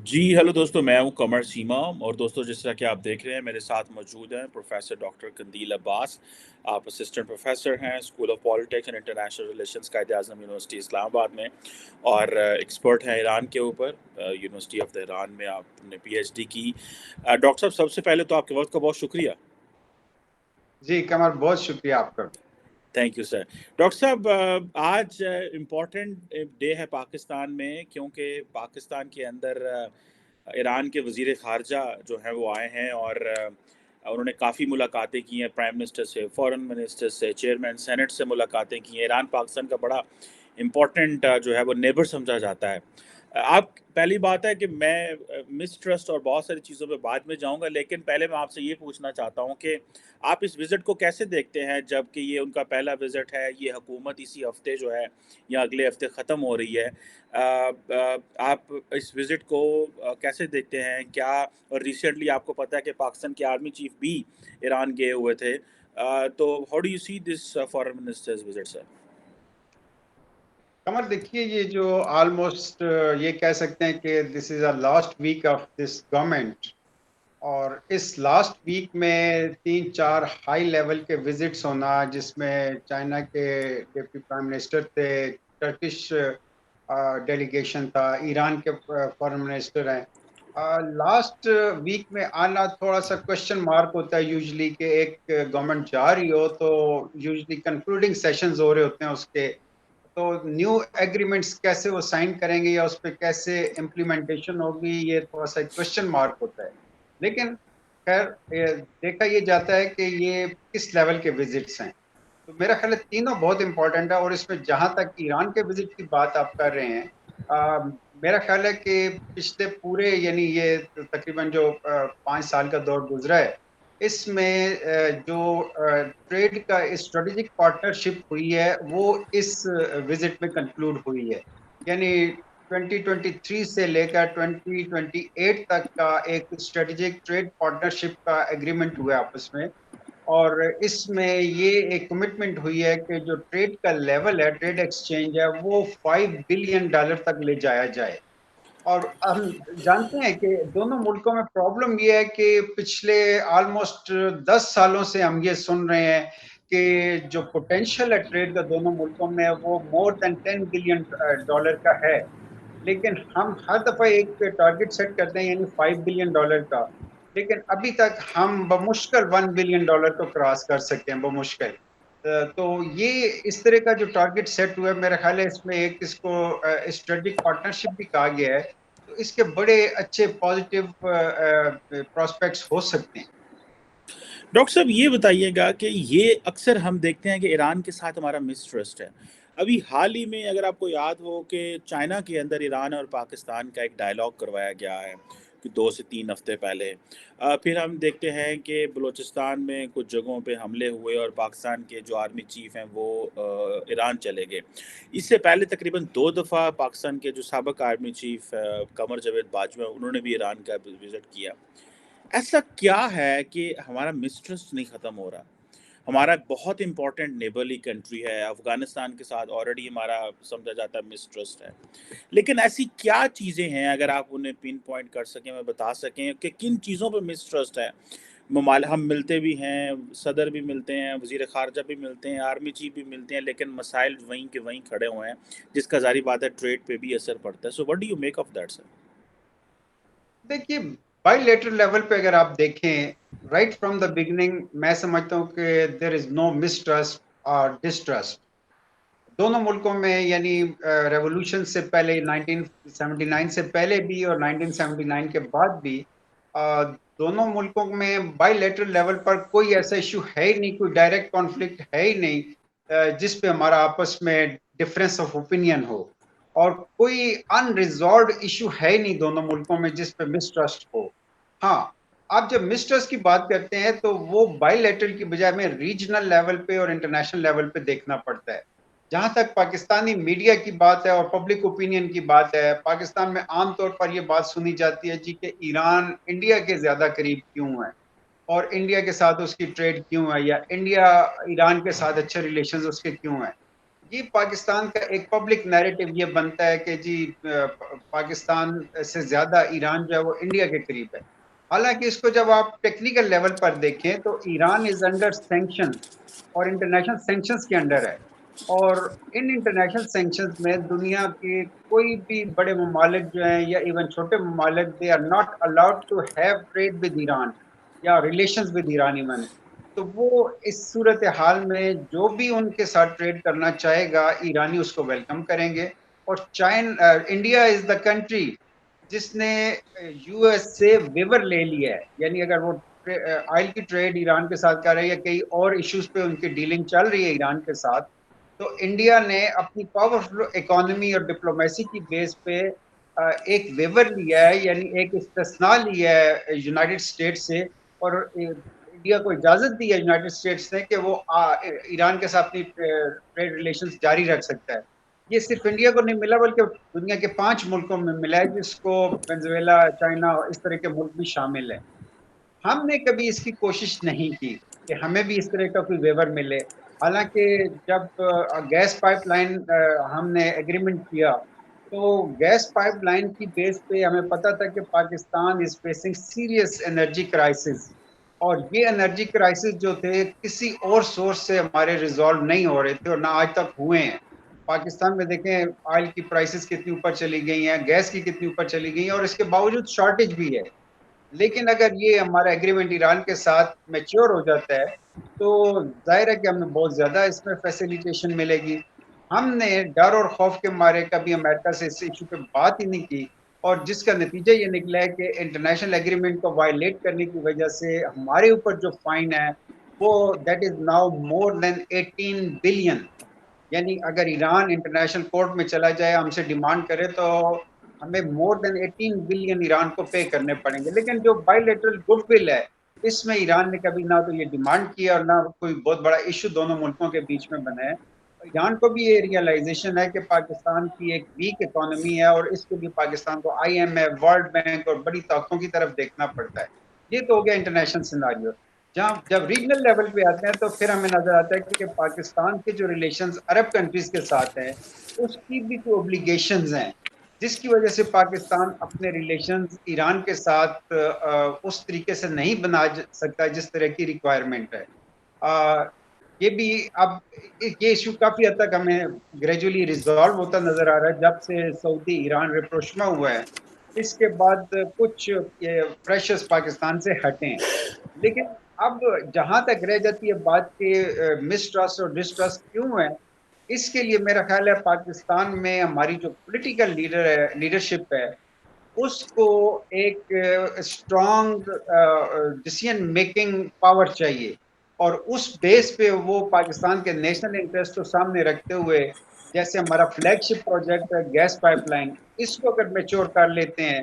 جی hello دوستوں، میں ہوں قمر سیما اور دوستوں جس طرح کہ آپ دیکھ رہے ہیں میرے ساتھ موجود ہیں پروفیسر ڈاکٹر قندیل عباس. آپ اسسٹنٹ پروفیسر ہیں school of politics and international relations Quaid Azam university اسلام آباد میں اور ایکسپرٹ ہیں ایران کے اوپر. یونیورسٹی آف تہران میں آپ نے پی ایچ ڈی کی. ڈاکٹر صاحب سب سے پہلے تو آپ کے وقت کا بہت شکریہ. جی قمر، بہت شکریہ آپ کا. Thank you sir. ڈاکٹر صاحب آج امپورٹنٹ ڈے ہے پاکستان میں کیونکہ پاکستان کے اندر ایران کے وزیر خارجہ جو ہیں وہ آئے ہیں اور انہوں نے کافی ملاقاتیں کی ہیں پرائم منسٹر سے، فورن منسٹر سے، چیئرمین سینٹ سے ملاقاتیں کی ہیں. ایران پاکستان کا بڑا امپورٹنٹ جو ہے وہ نیبر سمجھا جاتا ہے. آپ پہلی بات ہے کہ میں مسٹرسٹ اور بہت ساری چیزوں پہ بعد میں جاؤں گا، لیکن پہلے میں آپ سے یہ پوچھنا چاہتا ہوں کہ آپ اس وزٹ کو کیسے دیکھتے ہیں جب کہ یہ ان کا پہلا وزٹ ہے. یہ حکومت اسی ہفتے جو ہے یا اگلے ہفتے ختم ہو رہی ہے. آپ اس وزٹ کو کیسے دیکھتے ہیں؟ کیا اور ریسنٹلی آپ کو پتہ ہے کہ پاکستان کے آرمی چیف بھی ایران گئے ہوئے تھے. تو how do you see this foreign ministers visit sir? Qamar دیکھیے، یہ جو آلموسٹ یہ کہہ سکتے ہیں کہ this is a last week of this government, اور اس لاسٹ ویک میں 3-4 ہائی لیول کے وزٹس ہونا، جس میں چائنا کے ڈپٹی پرائم منسٹر تھے، ٹرکش ڈیلیگیشن تھا، ایران کے فارن منسٹر ہیں. لاسٹ ویک میں آنا تھوڑا سا کوشچن مارک ہوتا ہے یوزلی، کہ ایک گورنمنٹ جا رہی ہو تو یوزلی کنکلوڈنگ سیشنز ہو رہے ہوتے ہیں اس کے، تو نیو ایگریمنٹس کیسے وہ سائن کریں گے یا اس پہ کیسے امپلیمنٹیشن ہوگی، یہ تھوڑا سا کوشچن مارک ہوتا ہے. لیکن خیر دیکھا یہ جاتا ہے کہ یہ کس لیول کے وزٹس ہیں. تو میرا خیال ہے تینوں بہت امپورٹنٹ ہے. اور اس میں جہاں تک ایران کے وزٹ کی بات آپ کر رہے ہیں، میرا خیال ہے کہ پچھلے پورے یعنی یہ تقریباً جو 5 سال کا دور گزرا ہے، اس میں جو ٹریڈ کا اسٹریٹجک پارٹنرشپ ہوئی ہے وہ اس وزٹ میں کنکلوڈ ہوئی ہے. یعنی 2023 سے لے کر 2028 تک کا ایک اسٹریٹجک ٹریڈ پارٹنرشپ کا ایگریمنٹ ہوا ہے آپس میں. اور اس میں یہ ایک کمٹمنٹ ہوئی ہے کہ جو ٹریڈ کا لیول ہے، ٹریڈ ایکسچینج ہے، وہ $5 بلین تک لے جایا جائے. اور ہم جانتے ہیں کہ دونوں ملکوں میں پرابلم یہ ہے کہ پچھلے آلموسٹ 10 سالوں سے ہم یہ سن رہے ہیں کہ جو پوٹینشیل ہے ٹریڈ کا دونوں ملکوں میں وہ مور دین $10 بلین کا ہے. لیکن ہم ہر دفعہ ایک ٹارگٹ سیٹ کرتے ہیں یعنی $5 بلین کا، لیکن ابھی تک ہم بمشکل $1 بلین کو کراس کر سکتے ہیں بمشکل. تو یہ اس طرح کا جو ٹارگٹ سیٹ ہوا ہے، میرا خیال ہے اس میں ایک اس کو اسٹریٹجک پارٹنرشپ بھی کہا گیا ہے. تو اس کے بڑے اچھے پازیٹیو پراسپیکٹس ہو سکتے ہیں. ڈاکٹر صاحب یہ بتائیے گا کہ یہ اکثر ہم دیکھتے ہیں کہ ایران کے ساتھ ہمارا مسٹرسٹ ہے. ابھی حال ہی میں اگر آپ کو یاد ہو کہ چائنا کے اندر ایران اور پاکستان کا ایک ڈائلاگ کروایا گیا ہے کہ 2 سے 3 ہفتے پہلے. پھر ہم دیکھتے ہیں کہ بلوچستان میں کچھ جگہوں پہ حملے ہوئے اور پاکستان کے جو آرمی چیف ہیں وہ ایران چلے گئے. اس سے پہلے تقریباً 2 دفعہ پاکستان کے جو سابق آرمی چیف قمر جاوید باجوہ انہوں نے بھی ایران کا وزٹ کیا. ایسا کیا ہے کہ ہمارا مسٹرسٹ نہیں ختم ہو رہا؟ ہمارا بہت امپورٹنٹ نیبرلی کنٹری ہے، افغانستان کے ساتھ آلریڈی ہمارا سمجھا جاتا ہے مسٹرسٹ ہے. لیکن ایسی کیا چیزیں ہیں اگر آپ انہیں پن پوائنٹ کر سکیں، میں بتا سکیں کہ کن چیزوں پہ مسٹرسٹ ہے؟ ہم ملتے بھی ہیں، صدر بھی ملتے ہیں، وزیر خارجہ بھی ملتے ہیں، آرمی چیف بھی ملتے ہیں، لیکن مسائل وہیں کے وہیں کھڑے ہوئے ہیں، جس کا ظاہری بات ہے ٹریڈ پہ بھی اثر پڑتا ہے. So what do you make of that sir? دیکھیے، بائی لیٹرل لیول پہ اگر آپ دیکھیں، رائٹ فرام دا بگننگ میں سمجھتا ہوں کہ دیر از نو مسٹرسٹ اور ڈسٹرسٹ دونوں ملکوں میں. یعنی ریولوشن سے پہلے 1979 سے پہلے بھی اور 1979 کے بعد بھی دونوں ملکوں میں بائی لیٹرل لیول پر کوئی ایسا ایشو ہے ہی نہیں، کوئی ڈائریکٹ کانفلکٹ ہے ہی نہیں جس پہ ہمارا آپس میں ڈفرینس آف اوپینین ہو. اور کوئی انریزالوڈ ایشو ہے ہی نہیں دونوں ملکوں میں جس پہ مسٹرسٹ ہو. ہاں، آپ جب مسٹرسٹ کی بات کرتے ہیں تو وہ بائی لیٹرل کی بجائے میں ریجنل لیول پہ اور انٹرنیشنل لیول پہ دیکھنا پڑتا ہے. جہاں تک پاکستانی میڈیا کی بات ہے اور پبلک اوپینین کی بات ہے، پاکستان میں عام طور پر یہ بات سنی جاتی ہے جی کہ ایران انڈیا کے زیادہ قریب کیوں ہے، اور انڈیا کے ساتھ اس کی ٹریڈ کیوں ہے، یا انڈیا ایران کے ساتھ اچھے ریلیشنز اس کے کیوں ہیں. یہ پاکستان کا ایک پبلک نیریٹو یہ بنتا ہے کہ جی پاکستان سے زیادہ ایران جو ہے وہ انڈیا کے قریب ہے. حالانکہ اس کو جب آپ ٹیکنیکل لیول پر دیکھیں تو ایران از انڈر سینکشن اور انٹرنیشنل سینکشنز کے انڈر ہے. اور ان انٹرنیشنل سینکشنز میں دنیا کے کوئی بھی بڑے ممالک جو ہیں یا ایون چھوٹے ممالک they are not allowed to have trade with Iran یا ریلیشنز ود ایران ایون. تو وہ اس صورتحال میں جو بھی ان کے ساتھ ٹریڈ کرنا چاہے گا ایرانی اس کو ویلکم کریں گے. اور انڈیا از دا کنٹری جس نے یو ایس سے ویور لے لیا ہے. یعنی اگر وہ آئل کی ٹریڈ ایران کے ساتھ کر رہے ہیں یا کئی اور ایشوز پہ ان کی ڈیلنگ چل رہی ہے ایران کے ساتھ, تو انڈیا نے اپنی پاورفل اکانومی اور ڈپلومیسی کی بیس پہ ایک ویور لیا ہے, یعنی ایک استثناء لیا ہے یونائٹڈ اسٹیٹ سے, اور انڈیا کو اجازت دی ہے یونائٹڈ اسٹیٹس نے کہ وہ ایران کے ساتھ اپنی ٹریڈ ریلیشنز جاری رکھ سکتا ہے. یہ صرف انڈیا کو نہیں ملا بلکہ دنیا کے 5 ملکوں میں ملا ہے, جس کو وینزویلا, چائنا, اس طرح کے ملک بھی شامل ہیں. ہم نے کبھی اس کی کوشش نہیں کی کہ ہمیں بھی اس طرح کا کوئی ویور ملے. حالانکہ جب گیس پائپ لائن ہم نے ایگریمنٹ کیا تو گیس پائپ لائن کی بیس پہ ہمیں پتا تھا کہ Pakistan is facing serious energy crisis, اور یہ انرجی کرائسس جو تھے کسی اور سورس سے ہمارے ریزالو نہیں ہو رہے تھے اور نہ آج تک ہوئے ہیں. پاکستان میں دیکھیں آئل کی پرائسز کتنی اوپر چلی گئی ہیں, گیس کی کتنی اوپر چلی گئی ہیں, اور اس کے باوجود شارٹیج بھی ہے. لیکن اگر یہ ہمارا ایگریمنٹ ایران کے ساتھ میچور ہو جاتا ہے تو ظاہر ہے کہ ہمیں بہت زیادہ اس میں فیسیلیٹیشن ملے گی. ہم نے ڈر اور خوف کے مارے کبھی امریکہ سے اس ایشو پہ بات ہی نہیں کی, اور جس کا نتیجہ یہ نکلا ہے کہ انٹرنیشنل ایگریمنٹ کو وائلیٹ کرنے کی وجہ سے ہمارے اوپر جو فائن ہے وہ that is now more than 18 billion. یعنی اگر ایران انٹرنیشنل کورٹ میں چلا جائے, ہم سے ڈیمانڈ کرے, تو ہمیں مور دین 18 بلین ایران کو پے کرنے پڑیں گے. لیکن جو بائی لیٹرل گڈ ول ہے اس میں ایران نے کبھی نہ تو یہ ڈیمانڈ کیا اور نہ کوئی بہت بڑا ایشو دونوں ملکوں کے بیچ میں بنا ہے. ایران کو بھی یہ ریئلائزیشن ہے کہ پاکستان کی ایک ویک اکانومی ہے, اور اس کے لیے پاکستان کو I M F, world bank اور بڑی طاقتوں کی طرف دیکھنا پڑتا ہے. یہ تو ہو گیا انٹرنیشنل سیناریو. جب ریجنل لیول پہ آتے ہیں تو پھر ہمیں نظر آتا ہے کہ پاکستان کے جو ریلیشنز عرب کنٹریز کے ساتھ ہیں اس کی بھی کوئی اوبلیگیشنز ہیں, جس کی وجہ سے پاکستان اپنے ریلیشنز ایران کے ساتھ اس طریقے سے نہیں بنا سکتا جس طرح کی ریکوائرمنٹ ہے. یہ بھی اب یہ ایشو کافی حد تک ہمیں گریجولی ریزالو ہوتا نظر آ رہا ہے جب سے سعودی ایران رپروشما ہوا ہے. اس کے بعد کچھ پریشرز پاکستان سے ہٹے ہیں. لیکن اب جہاں تک رہ جاتی ہے بات کہ مسٹرسٹ اور ڈسٹرسٹ کیوں ہے, اس کے لیے میرا خیال ہے پاکستان میں ہماری جو پولیٹیکل لیڈرشپ ہے اس کو ایک اسٹرانگ ڈیسیژن میکنگ پاور چاہیے, اور اس بیس پہ وہ پاکستان کے نیشنل انٹرسٹ کو سامنے رکھتے ہوئے, جیسے ہمارا فلیگ شپ پروجیکٹ ہے گیس پائپ لائن, اس کو اگر میچور کر لیتے ہیں,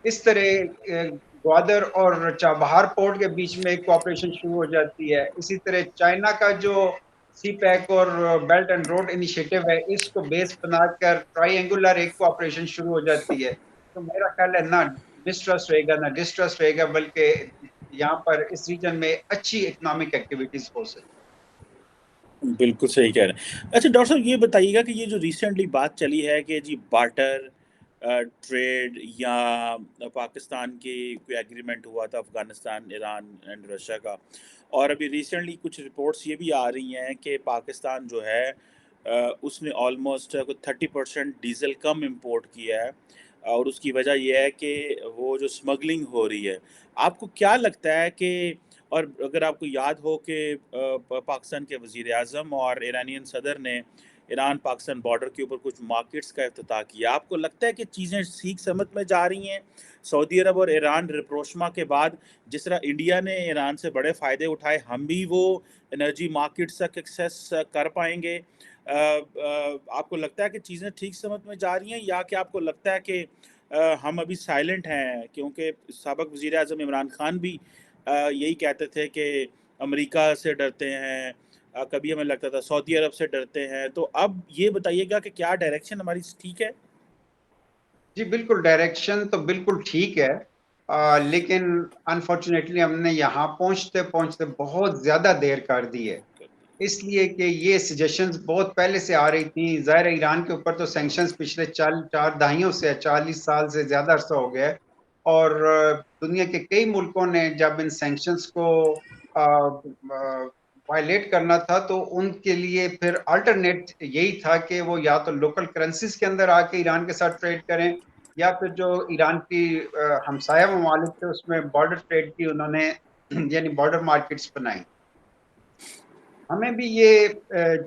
اس طرح گوادر اور چابہار پورٹ کے بیچ میں ایک کوآپریشن شروع ہو جاتی ہے. اسی طرح چائنا کا جو سی پیک اور بیلٹ اینڈ روڈ انیشیٹو ہے اس کو بیس بنا کر ٹرائی اینگولر ایک کوآپریشن شروع ہو جاتی ہے. تو میرا خیال ہے نہ مسٹرسٹ رہے گا نہ ڈسٹرسٹ رہے گا, بلکہ یہاں پر اس ریجن میں اچھی اکنامک ایکٹیویٹیز ہو سکتی. بالکل صحیح کہہ رہے ہیں. اچھا ڈاکٹر صاحب یہ بتائیے گا کہ یہ جو ریسنٹلی بات چلی ہے کہ جی بارٹر ٹریڈ یا پاکستان کی کوئی ایگریمنٹ ہوا تھا افغانستان, ایران اینڈ رشیا کا, اور ابھی ریسنٹلی کچھ رپورٹس یہ بھی آ رہی ہیں کہ پاکستان جو ہے اس نے آلموسٹ 30% ڈیزل کم امپورٹ کیا ہے, اور اس کی وجہ یہ ہے کہ وہ جو اسمگلنگ ہو رہی ہے. آپ کو کیا لگتا ہے کہ, اور اگر آپ کو یاد ہو کہ پاکستان کے وزیر اعظم اور ایرانین صدر نے ایران پاکستان بارڈر کے اوپر کچھ مارکیٹس کا افتتاح کیا, آپ کو لگتا ہے کہ چیزیں ٹھیک سمت میں جا رہی ہیں؟ سعودی عرب اور ایران رپروشما کے بعد جس طرح انڈیا نے ایران سے بڑے فائدے اٹھائے, ہم بھی وہ انرجی مارکیٹس تک ایکسیس کر پائیں گے؟ آپ کو لگتا ہے کہ چیزیں ٹھیک سمت میں جا رہی ہیں, یا کہ آپ کو لگتا ہے کہ ہم ابھی سائلنٹ ہیں؟ کیونکہ سابق وزیر اعظم عمران خان بھی یہی کہتے تھے کہ امریکہ سے ڈرتے ہیں, کبھی ہمیں لگتا تھا سعودی عرب سے ڈرتے ہیں. تو اب یہ بتائیے گا کہ کیا ڈائریکشن ہماری ٹھیک ہے؟ جی بالکل, ڈائریکشن تو بالکل ٹھیک ہے, لیکن انفارچونیٹلی ہم نے یہاں پہنچتے پہنچتے بہت زیادہ دیر کر دی ہے. اس لیے کہ یہ سجیشنز بہت پہلے سے آ رہی تھیں. ظاہر ایران کے اوپر تو سینکشنز پچھلے 4 دہائیوں سے 40 سال سے زیادہ عرصہ ہو گیا ہے, اور دنیا کے کئی ملکوں نے جب ان سینکشنز کو وائلیٹ کرنا تھا تو ان کے لیے پھر الٹرنیٹ یہی تھا کہ وہ یا تو لوکل کرنسیز کے اندر آ کے ایران کے ساتھ ٹریڈ کریں, یا پھر جو ایران کی ہمسایہ ممالک تھے اس میں بارڈر ٹریڈ کی انہوں نے یعنی بارڈر مارکیٹس بنائی. ہمیں بھی یہ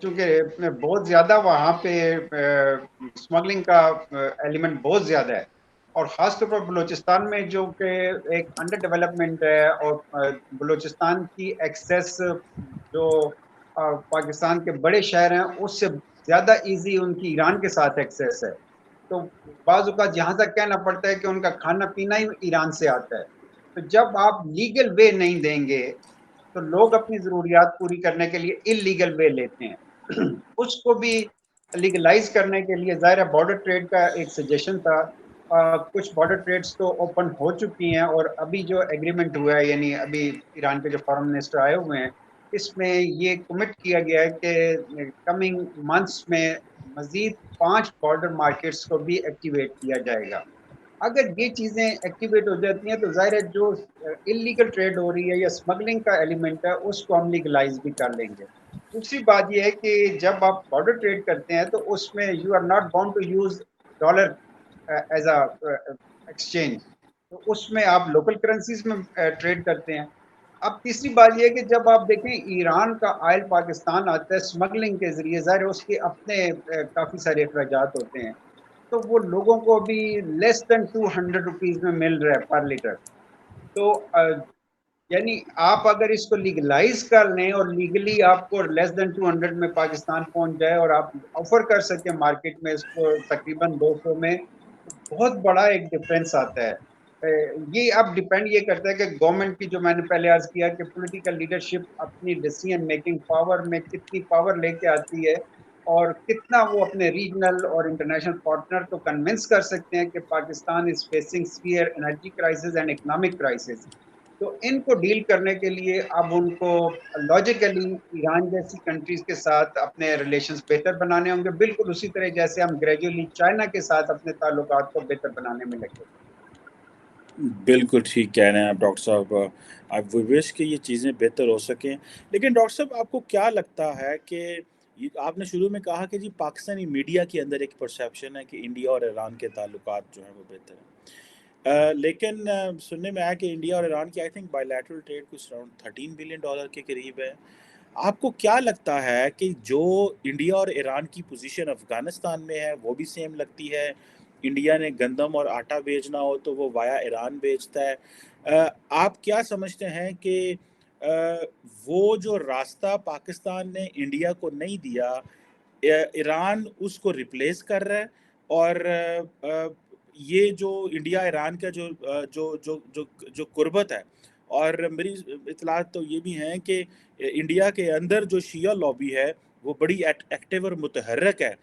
چونکہ بہت زیادہ وہاں پہ اسمگلنگ کا ایلیمنٹ بہت زیادہ ہے, اور خاص طور پر بلوچستان میں جو کہ ایک انڈر ڈیولپمنٹ ہے, اور بلوچستان کی ایکسیس جو پاکستان کے بڑے شہر ہیں اس سے زیادہ ایزی ان کی ایران کے ساتھ ایکسیس ہے. تو بعض اوقات یہاں تک کہنا پڑتا ہے کہ ان کا کھانا پینا ہی ایران سے آتا ہے. تو جب آپ لیگل وے نہیں دیں گے تو لوگ اپنی ضروریات پوری کرنے کے لیے انلیگل وے لیتے ہیں. اس کو بھی لیگلائز کرنے کے لیے ظاہر بارڈر ٹریڈ کا ایک سجیشن تھا. کچھ بارڈر ٹریڈز تو اوپن ہو چکی ہیں, اور ابھی جو ایگریمنٹ ہوا ہے, یعنی ابھی ایران کے جو فارن منسٹر آئے ہوئے ہیں, اس میں یہ کمٹ کیا گیا ہے کہ کمنگ منتھس میں مزید 5 بارڈر مارکیٹس کو بھی ایکٹیویٹ کیا جائے گا. اگر یہ چیزیں ایکٹیویٹ ہو جاتی ہیں تو ظاہر ہے جو انلیگل ٹریڈ ہو رہی ہے یا اسمگلنگ کا ایلیمنٹ ہے اس کو ہم لیگلائز بھی کر لیں گے. دوسری بات یہ ہے کہ جب آپ بارڈر ٹریڈ کرتے ہیں تو اس میں you are not bound to use dollar as a exchange, تو اس میں آپ لوکل کرنسیز میں ٹریڈ کرتے ہیں. اب تیسری بات یہ ہے کہ جب آپ دیکھیں ایران کا آئل پاکستان آتا ہے اسمگلنگ کے ذریعے, ظاہر اس کے اپنے کافی سارے اخراجات ہوتے ہیں, تو وہ لوگوں کو بھی لیس دین 200 روپیز میں مل رہا ہے پر لیٹر. تو یعنی آپ اگر اس کو لیگلائز کر لیں اور لیگلی آپ کو لیس دین 200 میں پاکستان پہنچ جائے اور آپ آفر کر سکیں مارکیٹ میں اس کو تقریباً 200 میں, بہت بڑا ایک ڈفرینس آتا ہے. یہ اب ڈیپینڈ یہ کرتا ہے کہ گورنمنٹ کی, جو میں نے پہلے عرض کیا کہ پولیٹیکل لیڈرشپ اپنی ڈیسیژن میکنگ پاور میں کتنی پاور لے کے آتی ہے, اور کتنا وہ اپنے ریجنل اور انٹرنیشنل پارٹنر کو کنونس کر سکتے ہیں کہ Pakistan is facing severe energy crisis and economic crisis. تو ان کو ڈیل کرنے کے لیے اب ان کو لاجیکلی ایران جیسی کنٹریز کے ساتھ اپنے ریلیشنز بہتر بنانے ہوں گے, بالکل اسی طرح جیسے ہم گریجولی چائنا کے ساتھ اپنے تعلقات کو بہتر بنانے میں لگے. بالکل ٹھیک کہہ رہے ہیں آپ ڈاکٹر صاحب. آپ وش کہ یہ چیزیں بہتر ہو سکیں. لیکن ڈاکٹر صاحب آپ کو کیا لگتا ہے کہ آپ نے شروع میں کہا کہ جی پاکستانی میڈیا کے اندر ایک پرسیپشن ہے کہ انڈیا اور ایران کے تعلقات جو ہیں وہ بہتر ہیں, لیکن سننے میں آیا کہ انڈیا اور ایران کی I think bilateral trade کچھ اراؤنڈ $13 بلین کے قریب ہے. آپ کو کیا لگتا ہے کہ جو انڈیا اور ایران کی پوزیشن افغانستان میں ہے وہ بھی سیم لگتی ہے؟ انڈیا نے گندم اور آٹا بیچنا ہو تو وہ وایا ایران بیچتا ہے. آپ کیا سمجھتے ہیں کہ وہ جو راستہ پاکستان نے انڈیا کو نہیں دیا, ایران اس کو ریپلیس کر رہا ہے, اور یہ جو انڈیا ایران کا جو جو جو جو جو قربت ہے, اور میری اطلاعات تو یہ بھی ہیں کہ انڈیا کے اندر جو شیعہ لابی ہے وہ بڑی ایکٹیو اور متحرک ہے,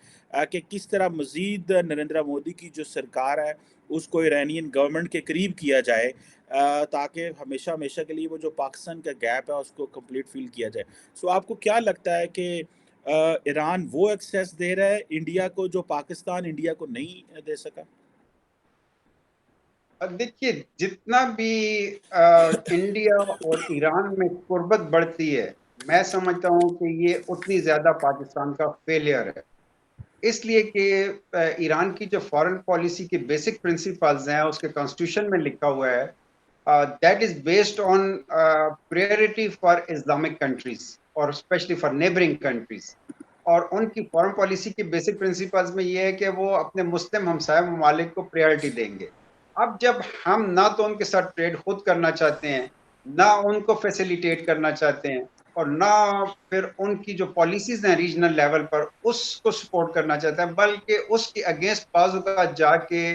کہ کس طرح مزید نریندر مودی کی جو سرکار ہے اس کو ایرانین گورنمنٹ کے قریب کیا جائے, تاکہ ہمیشہ ہمیشہ کے لیے وہ جو پاکستان کا گیپ ہے اس کو کمپلیٹ فیل کیا جائے. سو آپ کو کیا لگتا ہے کہ ایران وہ ایکسیس دے رہا ہے انڈیا کو جو پاکستان انڈیا کو نہیں دے سکا؟ دیکھیے جتنا بھی انڈیا اور ایران میں قربت بڑھتی ہے, میں سمجھتا ہوں کہ یہ اتنی زیادہ پاکستان کا فیلئر ہے. اس لیے کہ ایران کی جو فارن پالیسی کی بیسک پرنسپلز ہیں اس کے کانسٹیٹیوشن میں لکھا ہوا ہے, that is based on priority for Islamic countries اور اسپیشلی فار نیبرنگ کنٹریز. اور ان کی فارن پالیسی کی بیسک پرنسپلز میں یہ ہے کہ وہ اپنے مسلم ہمسایہ ممالک کو پریورٹی دیں گے. اب جب ہم نہ تو ان کے ساتھ ٹریڈ خود کرنا چاہتے ہیں, نہ ان کو فیسیلیٹیٹ کرنا چاہتے ہیں, اور نہ پھر ان کی جو پالیسیز ہیں ریجنل لیول پر اس کو سپورٹ کرنا چاہتے ہیں, بلکہ اس کے اگینسٹ بعض اوقات جا کے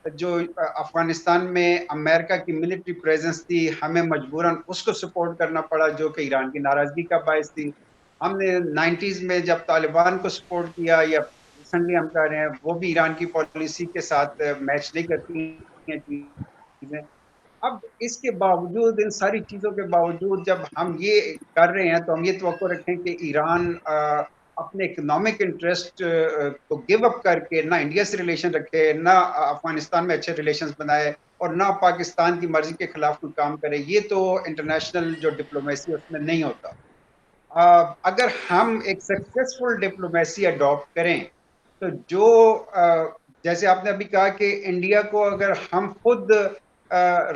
جو افغانستان میں امریکہ کی ملٹری پریزنس تھی ہمیں مجبوراً اس کو سپورٹ کرنا پڑا, جو کہ ایران کی ناراضگی کا باعث تھی. ہم نے 90s میں جب طالبان کو سپورٹ کیا, یا ریسنٹلی ہم کہہ رہے ہیں وہ بھی ایران کی پالیسی کے ساتھ میچ نہیں کرتی ہیں چیزیں. اب اس کے باوجود ان ساری چیزوں کے باوجود جب ہم یہ کر رہے ہیں تو ہم یہ توقع رکھیں کہ ایران اپنے اکنامک انٹرسٹ کو گیو اپ کر کے نہ انڈیا سے ریلیشن رکھے، نہ افغانستان میں اچھے ریلیشنز بنائے، اور نہ پاکستان کی مرضی کے خلاف کوئی کام کرے. یہ تو انٹرنیشنل جو ڈپلومیسی اس میں نہیں ہوتا. اگر ہم ایک سکسیسفل ڈپلومیسی اڈاپٹ کریں تو جو جیسے آپ نے ابھی کہا کہ انڈیا کو اگر ہم خود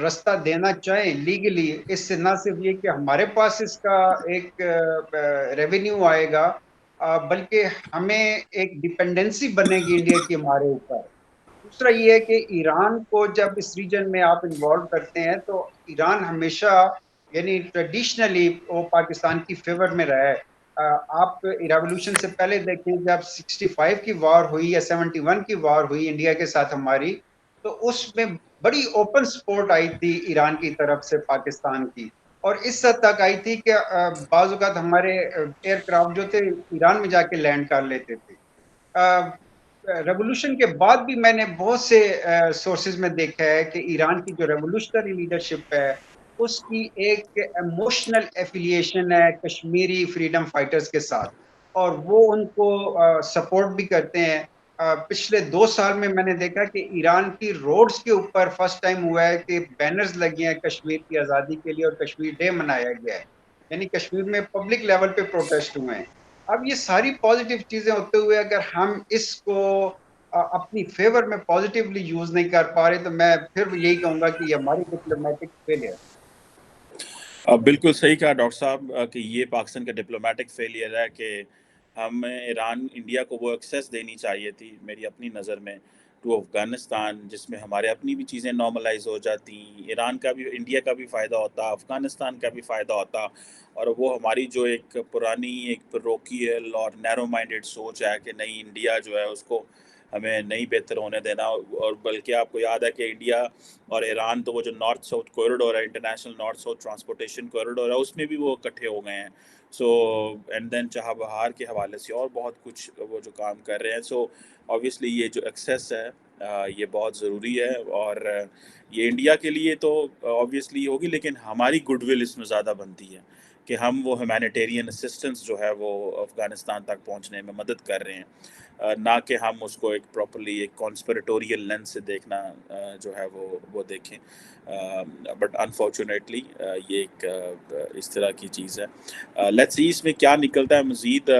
رستہ دینا چاہیں لیگلی، اس سے نہ صرف یہ کہ ہمارے پاس اس کا ایک ریونیو آئے گا، بلکہ ہمیں ایک ڈیپینڈنسی بنے گی انڈیا کی ہمارے اوپر. دوسرا یہ ہے کہ ایران کو جب اس ریجن میں آپ انوالو کرتے ہیں تو ایران ہمیشہ یعنی ٹریڈیشنلی وہ پاکستان کی فیور میں رہا ہے. آپ ریولیوشن سے پہلے دیکھیں جب 65 کی وار ہوئی یا 71 کی وار ہوئی انڈیا کے ساتھ ہماری، تو اس میں بڑی اوپن سپورٹ آئی تھی ایران کی طرف سے پاکستان کی، اور اس حد تک آئی تھی کہ بعض اوقات ہمارے ایئر کرافٹ جو تھے ایران میں جا کے لینڈ کر لیتے تھے. ریولوشن کے بعد بھی میں نے بہت سے سورسز میں دیکھا ہے کہ ایران کی جو ریولوشنری لیڈرشپ ہے اس کی ایک ایموشنل ایفیلیشن ہے کشمیری فریڈم فائٹرز کے ساتھ، اور وہ ان کو سپورٹ بھی کرتے ہیں. پچھلے 2 سال میں نے دیکھا کہ ایران کی روڈز کے اوپر فرسٹ ٹائم ہوا ہے کہ بینرز لگے ہیں کشمیر کی آزادی کے لیے اور کشمیر ڈے منایا گیا ہے، یعنی کشمیر میں پبلک لیول پہ پروٹیسٹ ہوئے ہیں. اب یہ ساری پازیٹیو چیزیں ہوتے ہوئے اگر ہم اس کو اپنی فیور میں پازیٹیولی یوز نہیں کر پا رہے تو میں پھر یہی کہوں گا کہ یہ ہماری ڈپلومیٹک فیلئر. بالکل صحیح کہا ڈاکٹر صاحب کہ یہ پاکستان کا ڈپلومیٹک فیلئر ہے کہ ہم ایران انڈیا کو وہ ایکسیس دینی چاہیے تھی میری اپنی نظر میں ٹو افغانستان، جس میں ہمارے اپنی بھی چیزیں نارملائز ہو جاتی، ایران کا بھی انڈیا کا بھی فائدہ ہوتا، افغانستان کا بھی فائدہ ہوتا، اور وہ ہماری جو ایک پرانی ایک پروکیل اور نیرو مائنڈیڈ سوچ ہے کہ نہیں انڈیا جو ہے اس کو ہمیں نہیں بہتر ہونے دینا. اور بلکہ آپ کو یاد ہے کہ انڈیا اور ایران تو وہ جو نارتھ ساؤتھ کوریڈور ہے، international north south transportation corridor ہے، اس میں بھی وہ اکٹھے ہو گئے ہیں. سو اینڈ دین چاہ بہار کے حوالے سے اور بہت کچھ وہ جو کام کر رہے ہیں. سو آبویسلی یہ جو ایکسیس ہے یہ بہت ضروری ہے، اور یہ انڈیا کے لیے تو آبویسلی ہوگی، لیکن ہماری گڈ ول اس میں زیادہ بنتی ہے کہ ہم وہ ہیومینیٹیرین اسسٹنس جو ہے وہ افغانستان تک پہنچنے میں مدد کر رہے ہیں، نہ کہ ہم اس کو ایک پراپرلی ایک کانسپریٹوریل لینس سے دیکھنا جو ہے وہ دیکھیں. بٹ انفارچونیٹلی یہ ایک اس طرح کی چیز ہے. لیٹس سی اس میں کیا نکلتا ہے مزید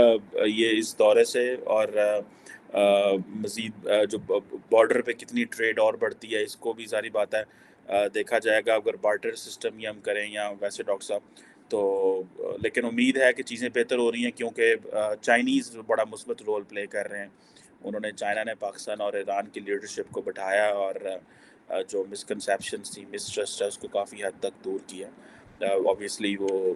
یہ اس دورے سے، اور مزید جو بارڈر پہ کتنی ٹریڈ اور بڑھتی ہے اس کو بھی ظاہری بات ہے دیکھا جائے گا اگر بارٹر سسٹم ہی ہم کریں یا ویسے ڈاکٹر صاحب تو. لیکن امید ہے کہ چیزیں بہتر ہو رہی ہیں کیونکہ چائنیز بڑا مثبت رول پلے کر رہے ہیں. انہوں نے چائنا نے پاکستان اور ایران کی لیڈرشپ کو بٹھایا اور جو مسکنسیپشنس تھی مسٹرسٹ ہے اس کو کافی حد تک دور کیا. آبویسلی وہ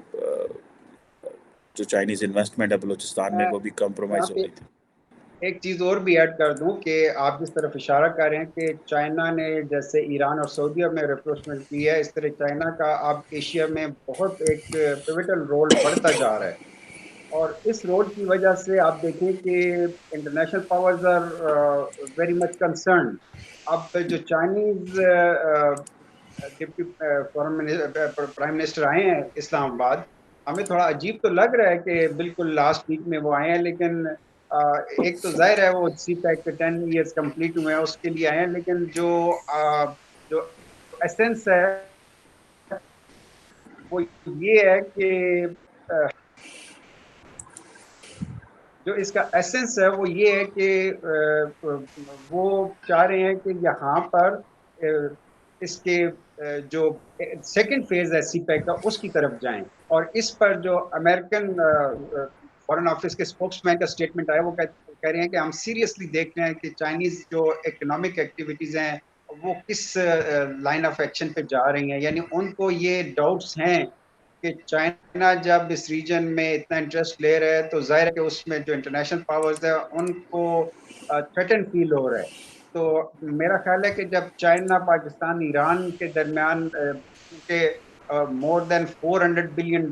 جو چائنیز انویسٹمنٹ ہے بلوچستان میں وہ بھی یہاں کمپرومائز ہو پہ رہی تھی. ایک چیز اور بھی ایڈ کر دوں کہ آپ جس طرف اشارہ کر رہے ہیں کہ چائنا نے جیسے ایران اور سعودیہ میں ریپروچمنٹ کی ہے، اس طرح چائنا کا اب ایشیا میں بہت ایک پیوٹل رول بڑھتا جا رہا ہے. اور اس رول کی وجہ سے آپ دیکھیں کہ international powers are very much concern. اب جو چائنیز ڈپٹی پرائم منسٹر آئے ہیں اسلام آباد، ہمیں تھوڑا عجیب تو لگ رہا ہے کہ بالکل لاسٹ ویک میں وہ آئے ہیں، لیکن ایک تو ظاہر ہے وہ سی پیک کے 10 ایئرس کمپلیٹ ہوئے ہیں اس کے لیے آئے ہیں، لیکن جو ایسنس ہے وہ یہ ہے کہ جو اس کا ایسنس ہے وہ یہ ہے کہ وہ چاہ رہے ہیں کہ یہاں پر اس کے جو سیکنڈ فیز ہے سی پیک کا اس کی طرف جائیں. اور اس پر جو امریکن فارن آفس کے اسپوکس مین کا اسٹیٹمنٹ آیا وہ کہہ رہے ہیں کہ ہم سیریسلی دیکھ رہے ہیں کہ چائنیز جو اکنامک ایکٹیویٹیز ہیں وہ کس لائن آف ایکشن پہ جا رہی ہیں. یعنی ان کو یہ ڈاؤٹس ہیں کہ چائنا جب اس ریجن میں اتنا انٹرسٹ لے رہے ہیں تو ظاہر ہے کہ اس میں جو انٹرنیشنل پاورز ہیں ان کو تھریٹن فیل ہو رہا ہے. تو میرا خیال ہے کہ جب چائنا پاکستان ایران کے درمیان کیونکہ مور دین $400 بلین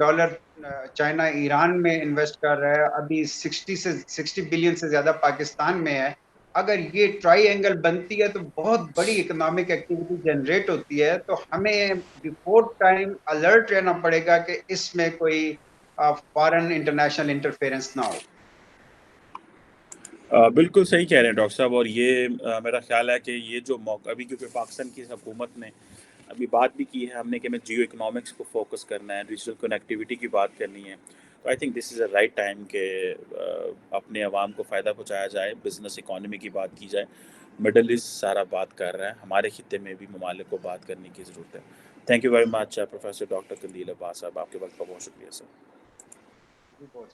چائنا ایران میں انویسٹ کر رہا ہے، ابھی 60 بلین سے زیادہ پاکستان میں ہے، اگر یہ ٹرائی اینگل بنتی ہے تو بہت بڑی اکنامک ایکٹیویٹی جنریٹ ہوتی ہے. تو ہمیں بیفور ٹائم الرٹ رہنا پڑے گا کہ اس میں کوئی فارن انٹرنیشنل انٹرفیئرنس نہ ہو. بالکل صحیح کہہ رہے ہیں ڈاکٹر صاحب. اور یہ میرا خیال ہے کہ یہ جو موقع ابھی کیونکہ پاکستان کی حکومت نے ابھی بات بھی کی ہے ہم نے کہ ہمیں جیو اکنامکس کو فوکس کرنا ہے, ڈیجیٹل کنیکٹیوٹی کی بات کرنی ہے, تو I think this is a right time کہ اپنے عوام کو فائدہ پہنچایا جائے, بزنس اکانومی کی بات کی جائے. مڈل ایسٹ سارا بات کر رہا ہے, ہمارے خطے میں بھی ممالک کو بات کرنے کی ضرورت ہے. Thank you very much professor doctor Qandeel Abbas صاحب, آپ کے وقت کا بہت شکریہ سر. جی بہت